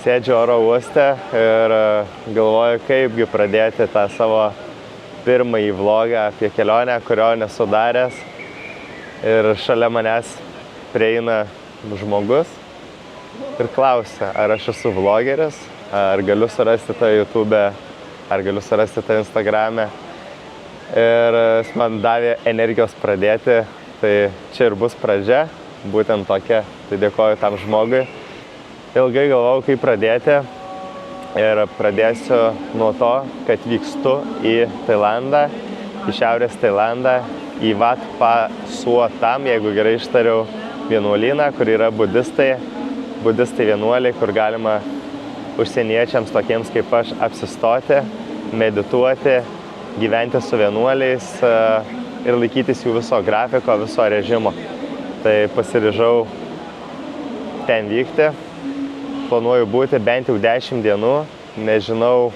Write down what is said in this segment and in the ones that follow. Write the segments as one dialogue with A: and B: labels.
A: Sėdžiu oro uoste ir galvoju, kaipgi pradėti tą savo pirmąjį vlogą apie kelionę, kurio nesu daręs. Ir šalia manęs prieina žmogus ir klausia, ar aš esu vlogeris, ar galiu surasti tą YouTube, ar galiu surasti tą Instagram'e. Ir jis man davė energijos pradėti, tai čia ir bus pradžia, būtent tokia, tai dėkoju tam žmogui. Ilgai galvojau, kaip pradėti ir pradėsiu nuo to, kad vykstu į Tailandą, į šiaurės Tailandą, į Wat Pha Suotam, jeigu gerai ištariau, vienuolyną, kur yra budistai vienuoliai, kur galima užsieniečiams tokiems kaip aš apsistoti, medituoti, gyventi su vienuoliais ir laikytis jų viso grafiko, viso režimo. Tai pasiryžau ten vykti. Planuoju būti bent jau 10 dienų, nežinau,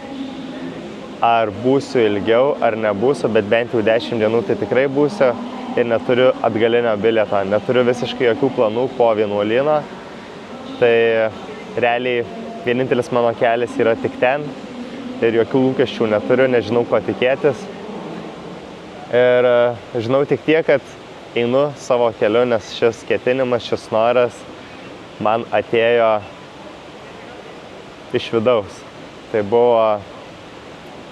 A: ar būsiu ilgiau, ar nebūsiu, bet bent jau 10 dienų tai tikrai būsiu ir neturiu atgalinio bilieto, neturiu visiškai jokių planų po vienuolyno. Tai realiai vienintelis mano kelias yra tik ten ir jokių lūkesčių neturiu, nežinau, ko tikėtis. Ir žinau tik tiek, kad einu savo keliu, nes šis ketinimas, šis noras man atėjo iš vidaus. Tai buvo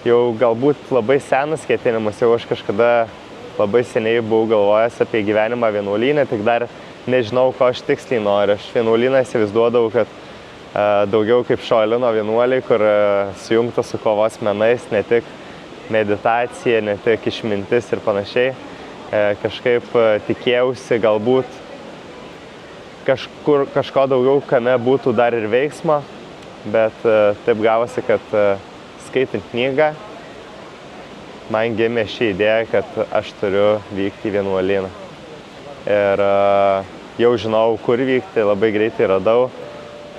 A: jau galbūt labai senas ketinimas, jau aš kažkada labai seniai buvau galvojęs apie gyvenimą vienuolyne, tik dar nežinau, ko aš tiksliai noriu. Aš vienuolyną įsivaizduodavau, kad daugiau kaip Šaolino vienuoliai, kur sujungta su kovos menais, ne tik meditacija, ne tik išmintis ir panašiai. Kažkaip tikėjausi galbūt kažko daugiau, kame būtų dar ir veiksmo. Bet taip gavosi, kad skaitant knygą, man gimė ši idėja, kad aš turiu vykti į vienuolyną. Ir jau žinau, kur vykti, labai greitai radau,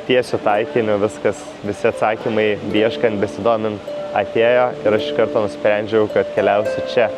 A: tiesiu taikiniu, viskas, visi atsakymai ieškant, besidomint atėjo ir aš iš karto nusprendžiau, kad keliausiu čia.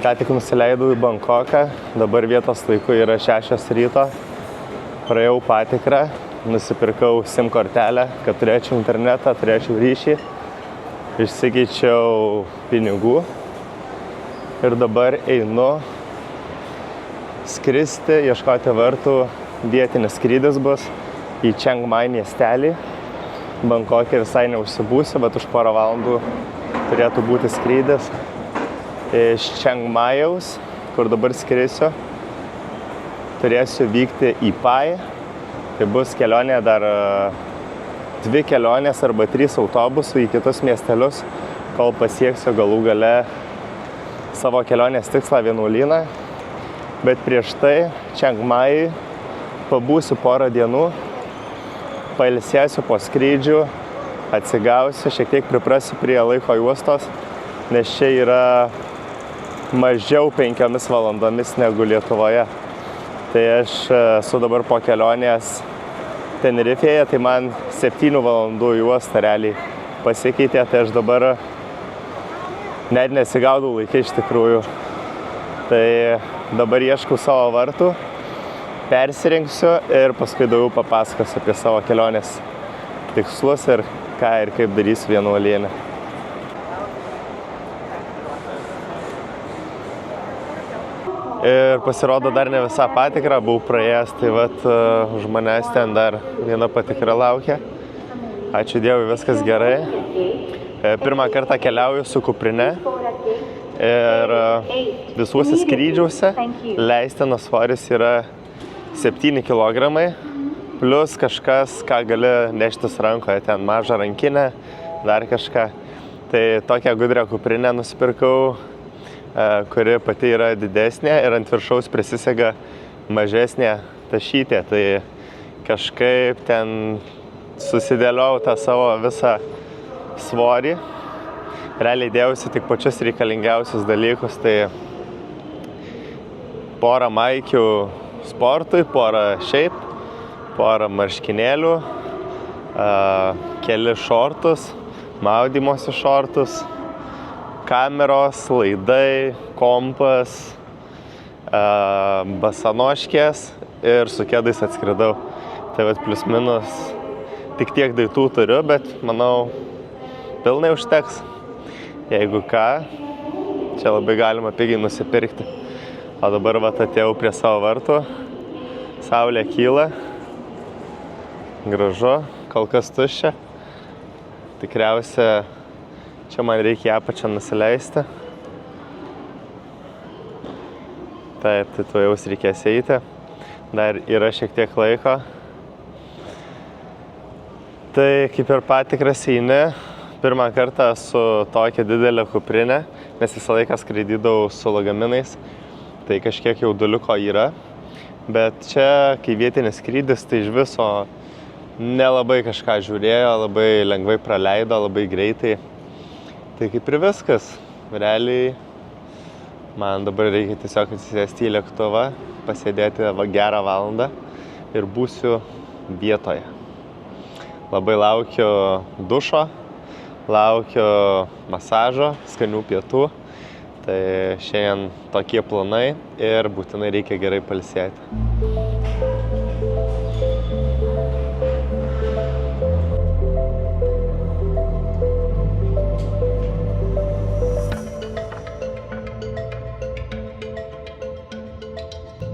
A: Ką tik nusileidau į Bankoką, dabar vietos laiku yra 6 ryto. Praėjau patikrą, nusipirkau SIM kortelę, kad turėčiau internetą, turėčiau ryšį. Išsikeičiau pinigų ir dabar einu skristi, ieškoti vartų. Vietinis skrydis bus į Chiang Mai miestelį. Bankokė visai neužsibūsiu, bet už porą valandų turėtų būti skrydis iš Chiang Majaus, kur dabar skrisiu. Turėsiu vykti į Pai. Tai bus kelionė dar 2 kelionės arba 3 autobusų į kitus miestelius, kol pasieksiu galų gale savo kelionės tikslą vienuolyną. Bet prieš tai Chiang Mai pabūsiu porą dienų, pailsėsiu po skrydžių, atsigausiu, šiek tiek priprasiu prie laiko juostos, nes čia yra mažiau 5 valandomis negu Lietuvoje. Tai aš esu dabar po kelionės Tenerifėje, tai man 7 valandų juosta realiai pasikeitė, tai aš dabar net nesigaudau laikai iš tikrųjų. Tai dabar ieškau savo vartų, persirinksiu ir paskui daugiau papasakosiu apie savo kelionės tikslus ir ką ir kaip darysiu vienuolyne. Ir pasirodo dar ne visą patikrą buvau praėjęs, tai vat už manęs ten dar viena patikra laukia. Ačiū Dievui, viskas gerai. Pirmą kartą keliauju su kuprine Ir visuose skrydžiuose leistinas svoris yra 7 kg, plus kažkas, ką gali neštis rankoje, ten mažą rankinę, dar kažką. Tai tokią gudrią kuprinę nusipirkau, kuri pati yra didesnė ir ant viršaus prisisega mažesnė tašytė. Tai kažkaip ten susidėliau tą savo visą svorį. Realiai dėjausi tik pačius reikalingiausius dalykus, tai porą maikių sportui, porą šiaip, porą marškinėlių, keli šortus, maudymosi šortus, kameros, laidai, kompas, basanoškės ir su kėdais atskridau. Tai vat plius minus tik tiek daiktų turiu, bet manau pilnai užteks. Jeigu ką, čia labai galima pigiai nusipirkti. O dabar vat atėjau prie savo vartų, saulė kyla, gražu, kol kas tuščia. Tikriausia, čia man reikia ją pačią nusileisti. Taip, tai tuojaus reikės eiti. Dar yra šiek tiek laiko. Tai kaip ir patikras eini, pirmą kartą su tokia didelė kuprinė, nes visą laiką skraidydavau su lagaminais, tai kažkiek jauduliuko yra. Bet čia, kai vietinis skrydis, tai iš viso nelabai kažką žiūrėjo, labai lengvai praleido, labai greitai. Tai kaip ir viskas. Realiai man dabar reikia tiesiog atsisėsti į lėktuvą, pasėdėti gerą valandą ir būsiu vietoje. Labai laukiu dušo, laukiu masažo, skanių pietų. Tai šiandien tokie planai ir būtinai reikia gerai pailsėti.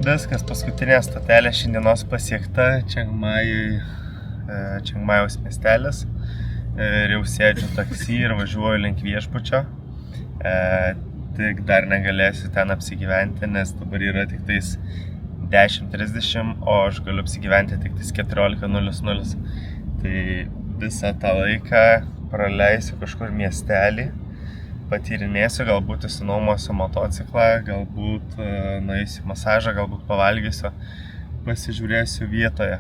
A: Viskas, paskutinė stotelė šiandienos pasiekta, Čiangmajaus miestelis. Ir jau sėdžiu taksi ir važiuoju link viešbučio. Tik dar negalėsiu ten apsigyventi, nes dabar yra tik tais 10:30, o aš galiu apsigyventi tik tais 14:00. Tai visą tą laiką praleisiu kažkur miestelį, patyrinėsiu, galbūt išsinuomosiu motociklą, galbūt nueisiu masažą, galbūt pavalgysiu, pasižiūrėsiu vietoje.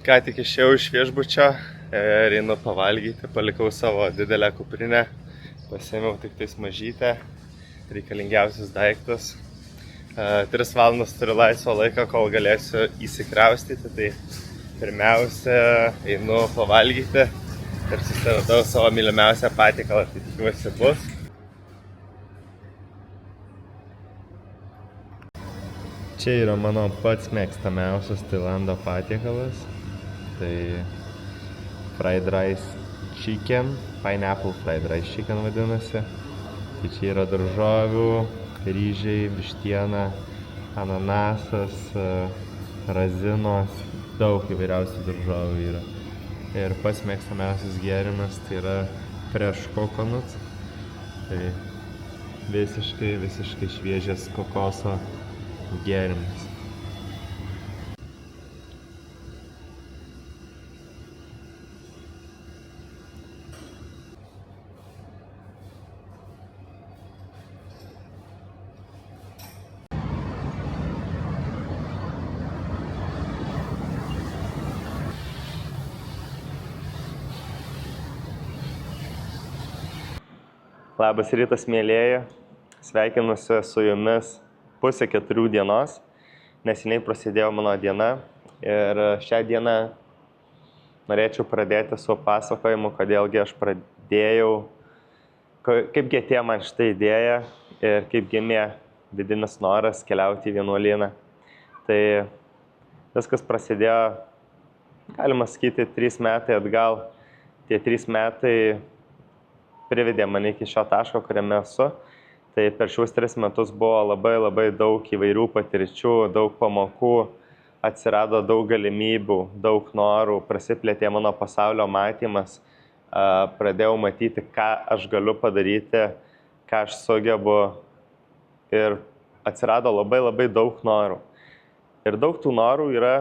A: Ką tik išėjau iš viešbučio ir einu pavalgyti, palikau savo didelę kuprinę, pasiėmiau tik tais mažytę, reikalingiausius daiktus. 3 valandas turiu laisvo laiką, kol galėsiu įsikraustyti, tai pirmiausia einu pavalgyti ir susiradau savo mylimiausią patiekalą, tai tikiuosi bus. Čia yra mano pats mėgstamiausias Tailando patiekalas. Tai fried rice chicken, pineapple fried rice chicken vadinasi. Tai čia yra daržovių, ryžiai, vištiena, ananasas, razinos, daug įvairiausių daržovių yra. Ir pats mėgstamiausias gėrimas tai yra fresh coconut. Tai visiškai šviežias kokoso gėrimas. Labas rytas, mielieji. Sveikinuosi su jumis 3:30 dienos. Neseniai prasidėjo mano diena ir šią dieną norėčiau pradėti su pasakojimu, kodėlgi aš pradėjau, kaipgi atėjo man šitą idėją ir kaip gimė vidinis noras keliauti į vienuolyną. Tai viskas prasidėjo, galima sakyti, 3 metai atgal, tie 3 metai privedė mane iki šio taško, kuriame esu. Tai per šiuos 3 metus buvo labai daug įvairių patirčių, daug pamokų, atsirado daug galimybių, daug norų, prasiplėtė mano pasaulio matymas, pradėjau matyti, ką aš galiu padaryti, ką aš sugebu ir atsirado labai daug norų. Ir daug tų norų yra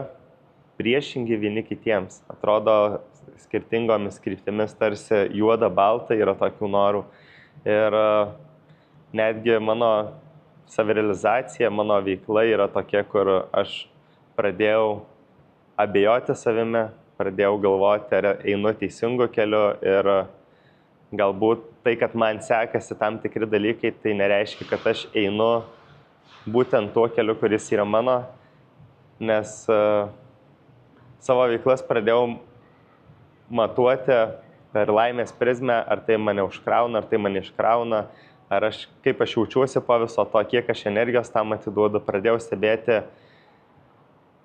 A: priešingi vieni kitiems. Atrodo skirtingomis kryptimis, tarsi juoda balta yra tokių norų. Ir netgi mano savirealizacija, mano veikla yra tokia, kur aš pradėjau abejoti savimi, pradėjau galvoti, ar einu teisingu keliu ir galbūt tai, kad man sekasi tam tikri dalykai, tai nereiškia, kad aš einu būtent tuo keliu, kuris yra mano, nes savo veiklas pradėjau matuoti per laimės prizmę, ar tai mane užkrauna, ar tai mane iškrauna, ar kaip aš jaučiuosi po viso to, kiek aš energijos tam atiduodu, pradėjau stebėti,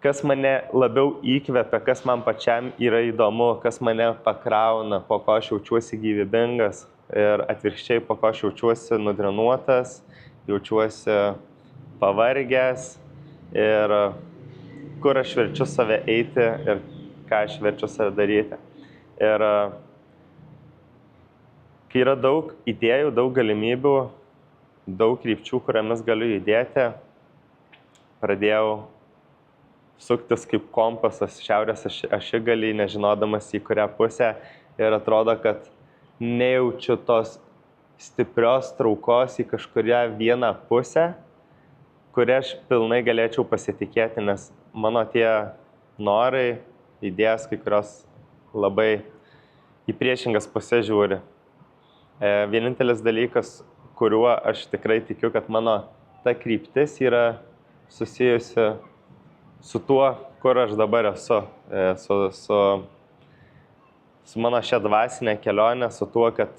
A: kas mane labiau įkvepia, kas man pačiam yra įdomu, kas mane pakrauna, po ko aš jaučiuosi gyvybingas ir atvirkščiai, po ko aš jaučiuosi nudrenuotas, jaučiuosi pavargęs ir kur aš verčiu save eiti ir ką aš verčiu save daryti. Ir kai yra daug idėjų, daug galimybių, daug krypčių, kuriamis galiu judėti, pradėjau suktis kaip kompasas šiaurės ašigalį, nežinodamas į kurią pusę. Ir atrodo, kad nejaučiu tos stiprios traukos į kažkurią vieną pusę, kurią aš pilnai galėčiau pasitikėti, nes mano tie norai, idėjas, kai kurios labai į priešingas pusę žiūri. Vienintelis dalykas, kuriuo aš tikrai tikiu, kad mano ta kryptis yra susijusi su tuo, kur aš dabar esu, su mano šia dvasinė kelionė, su tuo, kad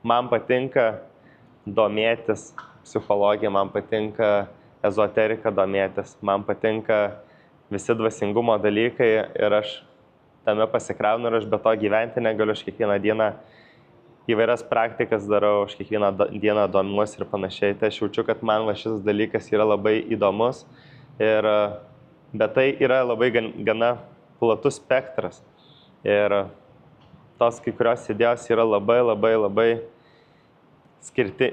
A: man patinka domėtis psichologija, man patinka ezoterika domėtis, man patinka visi dvasingumo dalykai ir aš tame pasikraunu ir aš be to gyventi negaliu, aš kiekvieną dieną įvairias praktikas darau, aš kiekvieną dieną domiuosi ir panašiai. Tai aš jaučiu, kad man šis dalykas yra labai įdomus, bet tai yra labai gana platus spektras. Ir tos kai kurios idėjos yra labai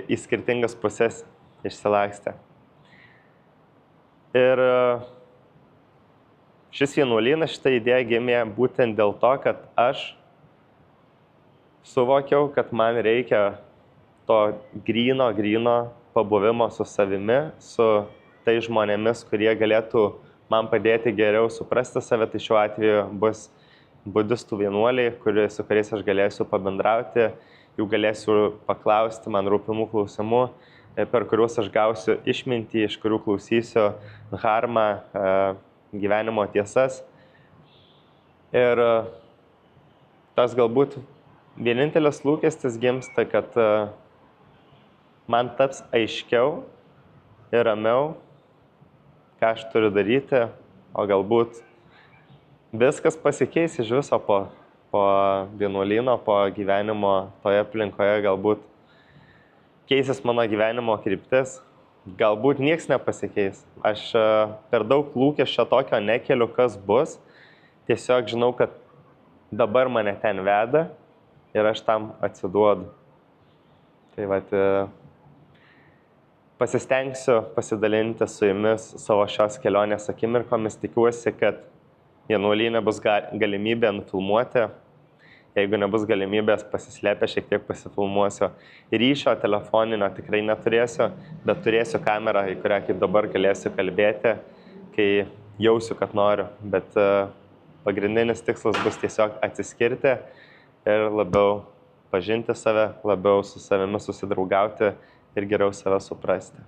A: į skirtingas pusės išsilakstę. Ir šis vienuolynas, šitą idėją gimė būtent dėl to, kad aš suvokiau, kad man reikia to gryno pabuvimo su savimi, su tai žmonėmis, kurie galėtų man padėti geriau suprasti save. Tai šiuo atveju bus budistų vienuoliai, su kuriais aš galėsiu pabendrauti, jų galėsiu paklausti man rūpimų klausimų, per kuriuos aš gausiu išmintį, iš kurių klausysiu dharmą, gyvenimo tiesas. Ir tas galbūt vienintelis lūkestis gimsta, kad man taps aiškiau ir ramiau, ką aš turiu daryti, o galbūt viskas pasikeis iš viso po vienuolyno, po gyvenimo toje aplinkoje, galbūt keisis mano gyvenimo kryptis, galbūt nieks nepasikeis. Aš per daug lūkesčio tokio nekeliu, kas bus, tiesiog žinau, kad dabar mane ten veda ir aš tam atsiduodu. Tai pasistengsiu pasidalinti su jumis savo šios kelionės akimirkomis. Tikiuosi, kad vienuolyne bus galimybė nufilmuoti. Jeigu nebus galimybės pasislėpę, šiek tiek pasifilmuosiu. Ryšio telefoninio tikrai neturėsiu, bet turėsiu kamerą, į kurią kaip dabar galėsiu kalbėti, kai jausiu, kad noriu. Bet pagrindinis tikslas bus tiesiog atsiskirti ir labiau pažinti save, labiau su savimi susidraugauti ir geriau save suprasti.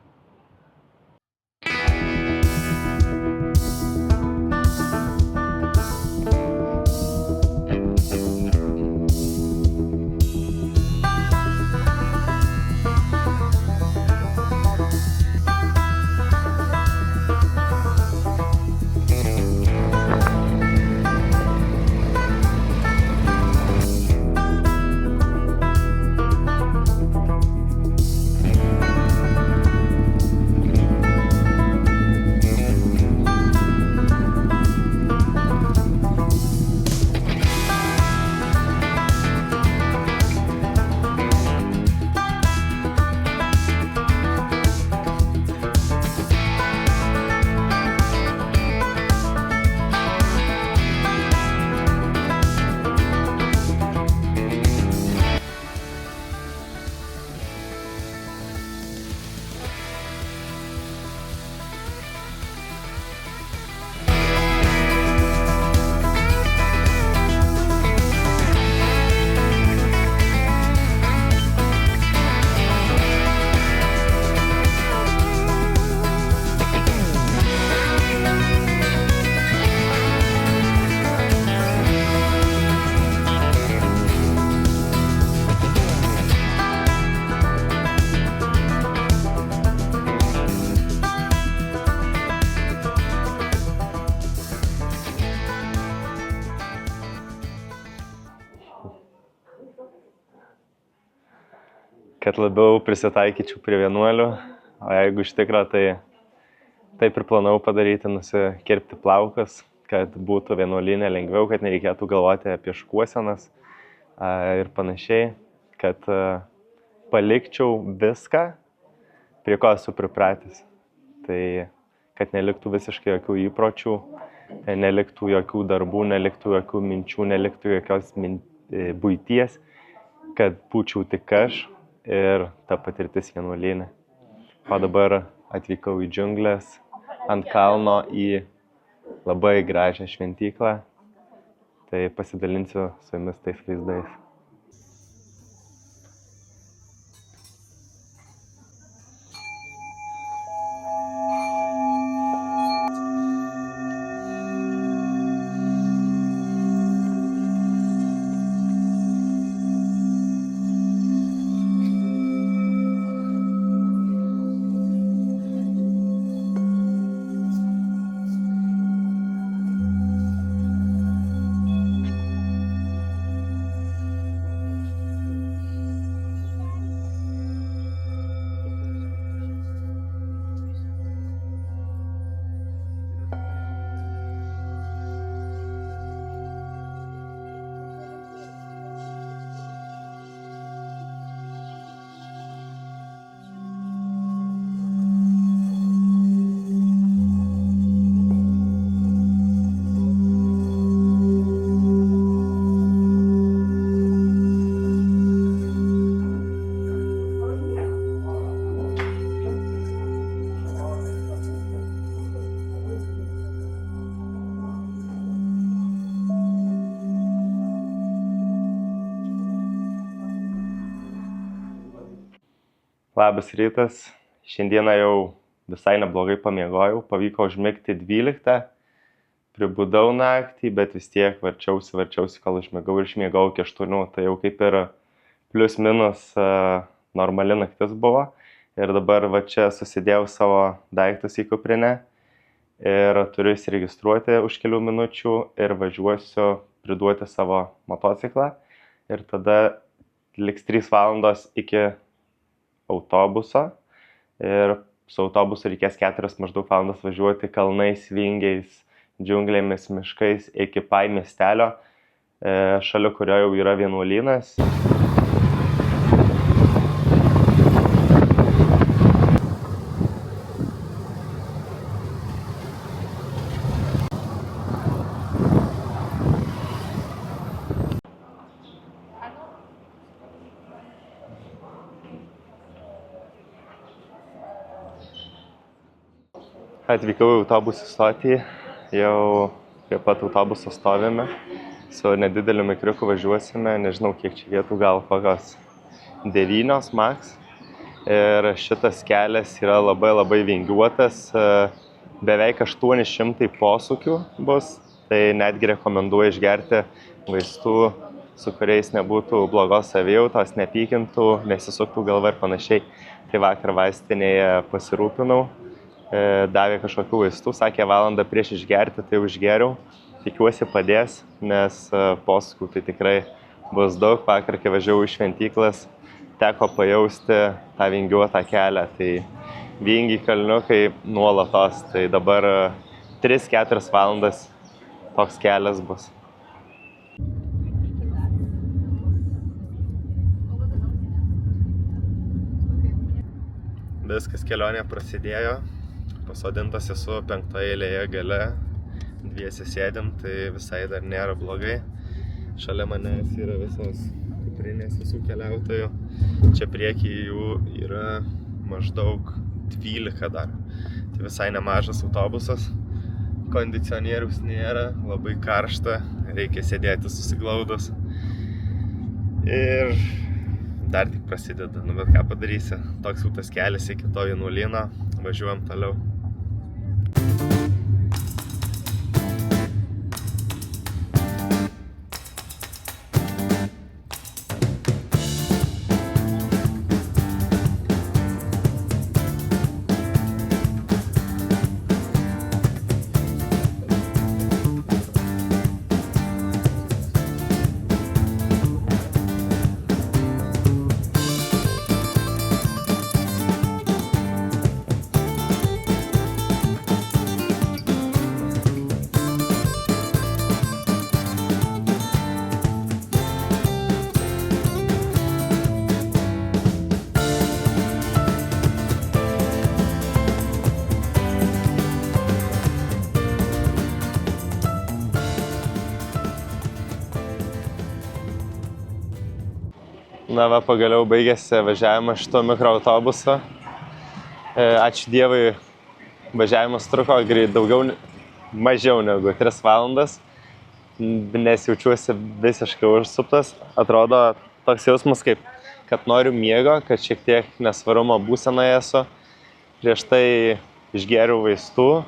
A: kad labiau prisitaikyčiau prie vienuolių, o jeigu iš tikro, tai taip ir planavau padaryti, nusikirpti plaukus, kad būtų vienuolinė lengviau, kad nereikėtų galvoti apie šukuosenas ir panašiai, kad palikčiau viską, prie ko esu pripratęs. Tai kad neliktų visiškai jokių įpročių, neliktų jokių darbų, neliktų jokių minčių, neliktų jokios buities, kad būčiau tik aš ir ta patirtis vienuolyne. O dabar atvykau į džiunglės, ant kalno į labai gražią šventyklą, tai pasidalinsiu su jumis tais vaizdais. Labas rytas. Šiandieną jau visai neblogai pamiegojau. Pavyko užmigti 12. Pribudau naktį, bet vis tiek varčiausi, kol užmigau ir išmiegau iki 8. Tai jau kaip ir plius minus normali naktis buvo. Ir dabar va čia susidėjau savo daiktus į kuprinę ir turiu įsiregistruoti už kelių minučių ir važiuosiu priduoti savo motociklą. Ir tada liks 3 valandos iki autobuso ir su autobusu reikės 4 maždaug valandas važiuoti kalnais, vingiais, džiunglėmis, miškais iki Pai miestelio, šalia kurio jau yra vienuolynas. Atvykau į autobusų stotį, jau prie pat autobuso stovime, su nedideliu mikriuku važiuosime, nežinau kiek čia vietų, gal kokios 9 max. Ir šitas kelias yra labai vingiuotas, beveik 800 posūkių bus, tai netgi rekomenduoju išgerti vaistų, su kuriais nebūtų blogos savijautos, nepykintų, nesisuktų galva ir panašiai. Tai vakar vaistinėje pasirūpinau. Davė kažkokių vaistų, sakė valandą prieš išgerti, tai užgeriau. Tikiuosi padės, nes posūkių tai tikrai bus daug. Vakar, kai važiavau iš šventyklas, teko pajausti tą vingiuotą kelią. Tai vingiai kalniukai nuolatos, tai dabar 3-4 valandas toks kelias bus. Viskas, kelionė prasidėjo. Pasodintas esu 5 eilėje gale, 2 sėdim, tai visai dar nėra blogai. Šalia manęs yra visos kuprinės visų keliautojų. Čia prieky jų yra maždaug 12 dar. Tai visai nemažas autobusas. Kondicionieriaus nėra, labai karšta, reikia sėdėti susiglaudus. Ir dar tik prasideda, bet ką padarysi. Toks jau tas kelias iki to vienuolyno, važiuojam toliau. Na va, pagaliau baigėsi važiavimas šito mikroautobusu. Ačiū Dievui, važiavimas truko mažiau negu 3 valandas, nes jaučiuosi visiškai užsuptas. Atrodo toks jausmas, kad noriu miego, kad šiek tiek nesvarumo būsenoje esu. Prieš tai išgėriau vaistų,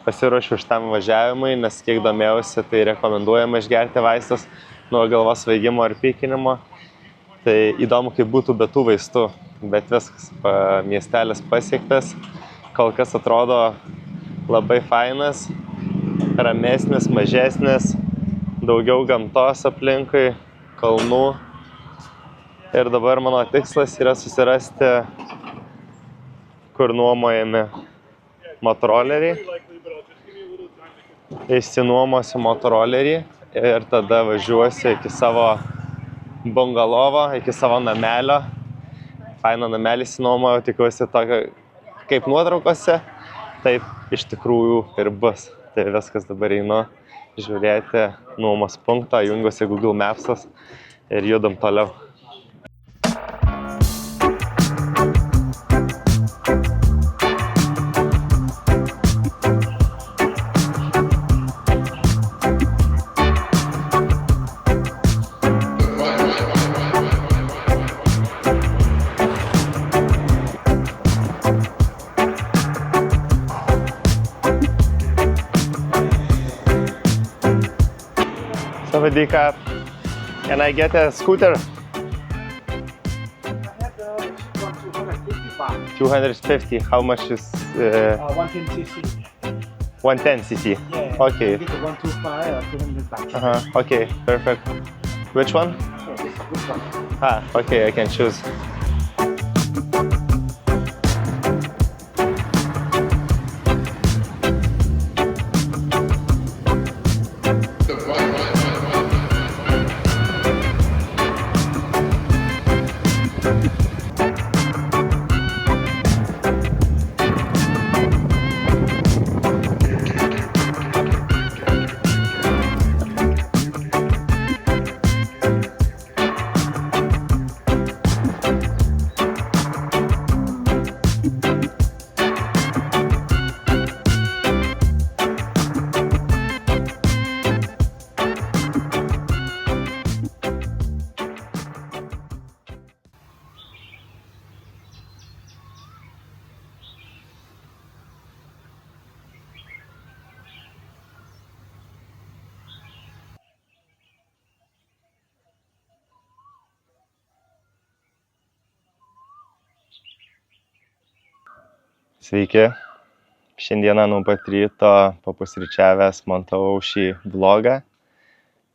A: pasiruošiau šitam važiavimui, nes kiek domėjausi, tai rekomenduojama išgerti vaistus nuo galvos svaigimo ir pykinimo. Tai įdomu, kaip būtų be tų vaistų, bet viskas, miestelis pasiektas, kol kas atrodo labai fainas, ramesnis, mažesnis, daugiau gamtos aplinkui, kalnų. Ir dabar mano tikslas yra susirasti, kur nuomojami motoroleriai. Išsinuomosiu motorolerį ir tada važiuosiu iki savo bungalovo, iki savo namelio. Fainą namelį išsinuomojau, tikiuosi tokio kaip nuotraukose, taip iš tikrųjų ir bus. Tai viskas, dabar einu žiūrėti nuomos punktą, jungiuosi Google Maps'as ir judam toliau. Sawadee-ka. Can I get a scooter?
B: I have the one 250 baht.
A: 250. How much is
B: 110 cc.
A: 110 cc?
B: Yeah.
A: Okay.
B: You get the 125 or 200 baht.
A: Okay, perfect. Which one?
B: So this is a good one.
A: Okay, I can choose. Sveiki. Šiandieną nuo pat ryto papusryčiavęs montavau šį vlogą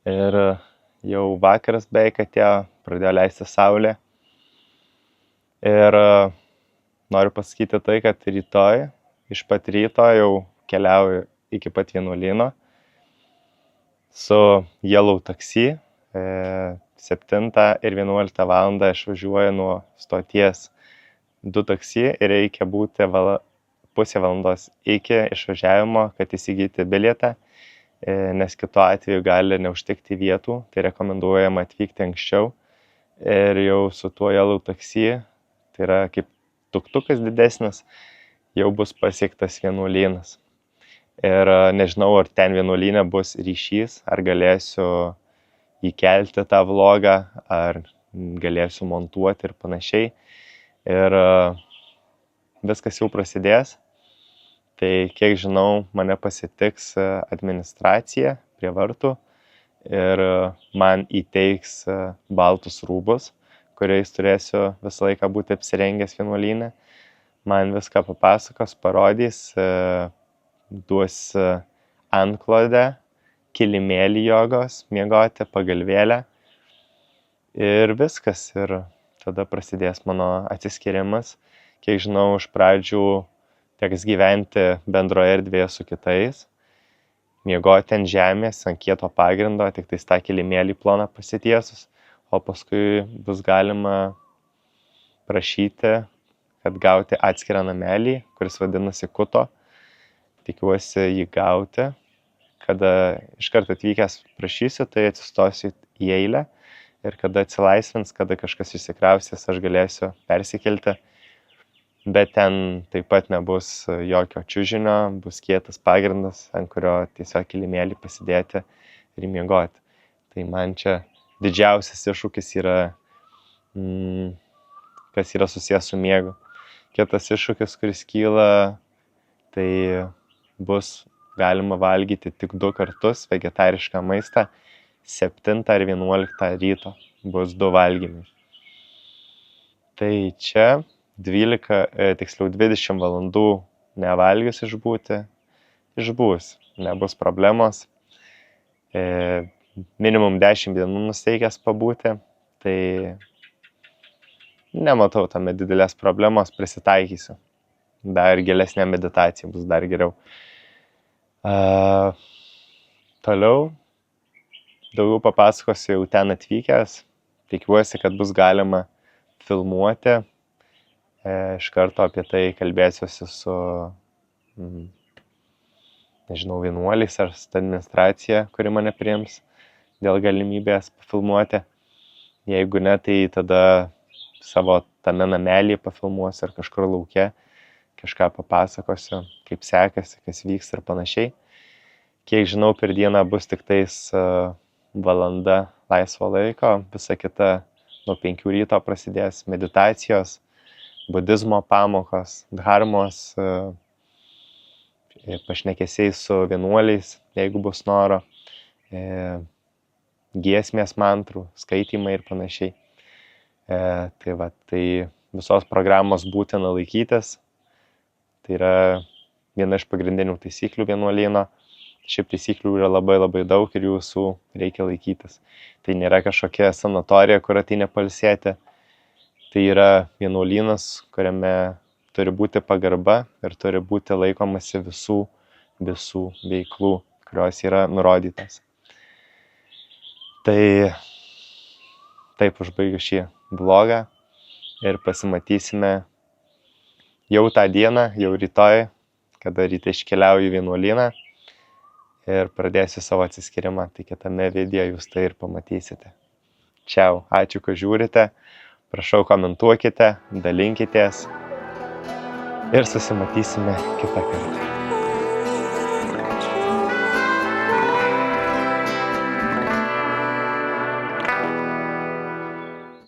A: ir jau vakaras beveik atėjo, pradėjo leisti saulė. Ir noriu pasakyti tai, kad rytoj, iš pat ryto jau keliauju iki pat vienuolyno su Yellow taksi. 7 ir 11 valandą išvažiuoju nuo stoties 2 taksi ir reikia būti pusę valandos iki išvažiavimo, kad įsigyti bilietą, nes kitu atveju gali neužtekti vietų, tai rekomenduojama atvykti anksčiau. Ir jau su tuo Yellow taksi, tai yra kaip tuktukas didesnis, jau bus pasiektas vienuolynas. Ir nežinau, ar ten vienuolyne bus ryšys, ar galėsiu įkelti tą vlogą, ar galėsiu montuoti ir panašiai. Ir viskas jau prasidės. Tai kiek žinau, mane pasitiks administracija prie vartų ir man įteiks baltus rūbus, kuriais turėsiu visą laiką būti apsirengęs vienuolyne. Man viską papasakos, parodys, duos antklodę, kilimėlį jogos, miegoti, pagalvėlę ir viskas. Ir tada prasidės mano atsiskyrimas. Kiek žinau, iš pradžių teks gyventi bendroje erdvėje su kitais, miegoti ant žemės, ant kieto pagrindo, tik tais tą kilimėlį ploną pasitiesus, o paskui bus galima prašyti, kad gauti atskirą namelį, kuris vadinasi Kuto. Tikiuosi jį gauti. Kada iškart atvykęs prašysiu, tai atsistosiu į eilę ir kada atsilaisvins, kada kažkas išsikraustys, aš galėsiu persikelti. Bet ten taip pat nebus jokio čiužinio, bus kietas pagrindas, ant kurio tiesiog kilimėlį pasidėti ir miegoti. Tai man čia didžiausias iššūkis yra, kas yra susijęs su miegu. Kitas iššūkis, kuris kyla, tai bus galima valgyti tik 2 kartus vegetarišką maistą, 7 ar 11 ryto bus 2 valgymai. Tai čia 20 valandų nevalgius išbūs, nebus problemos. Minimum 10 dienų nusteikęs pabūti, tai nematau tame didelės problemos, prisitaikysiu. Dar gilesnė meditacija bus dar geriau. Toliau daugiau papasakosiu jau ten atvykęs. Tikiuosi, kad bus galima filmuoti. Iš karto apie tai kalbėsiuosi su, vienuoliais ar su administracija, kuri mane priims dėl galimybės pafilmuoti. Jeigu ne, tai tada savo tame namelį pafilmuosiu ar kažkur lauke. Kažką papasakosiu, kaip sekasi, kas vyks ir panašiai. Kiek žinau, per dieną bus tik tais valanda laisvo laiko, visa kita nuo 5 ryto prasidės meditacijos, budizmo pamokos, dharmos, pašnekesiai su vienuoliais, jeigu bus noro, giesmės mantrų, skaitymai ir panašiai. Tai visos programos būtina laikytis. Tai yra viena iš pagrindinių taisyklių vienuolyno. Šiaip taisyklių yra labai labai daug ir jūsų reikia laikytis. Tai nėra kažkokia sanatorija, kur ateini pailsėti. Tai yra vienuolynas, kuriame turi būti pagarba ir turi būti laikomasi visų veiklų, kurios yra nurodytas. Tai taip užbaigiu šį vlogą ir pasimatysime jau tą dieną, jau rytoj, kada ryte iškeliauju į vienuolyną ir pradėsiu savo atsiskyrimą. Tai kitame video jūs tai ir pamatysite. Čiau, ačiū, kad žiūrite. Prašau, komentuokite, dalinkitės ir susimatysime kitą kartą.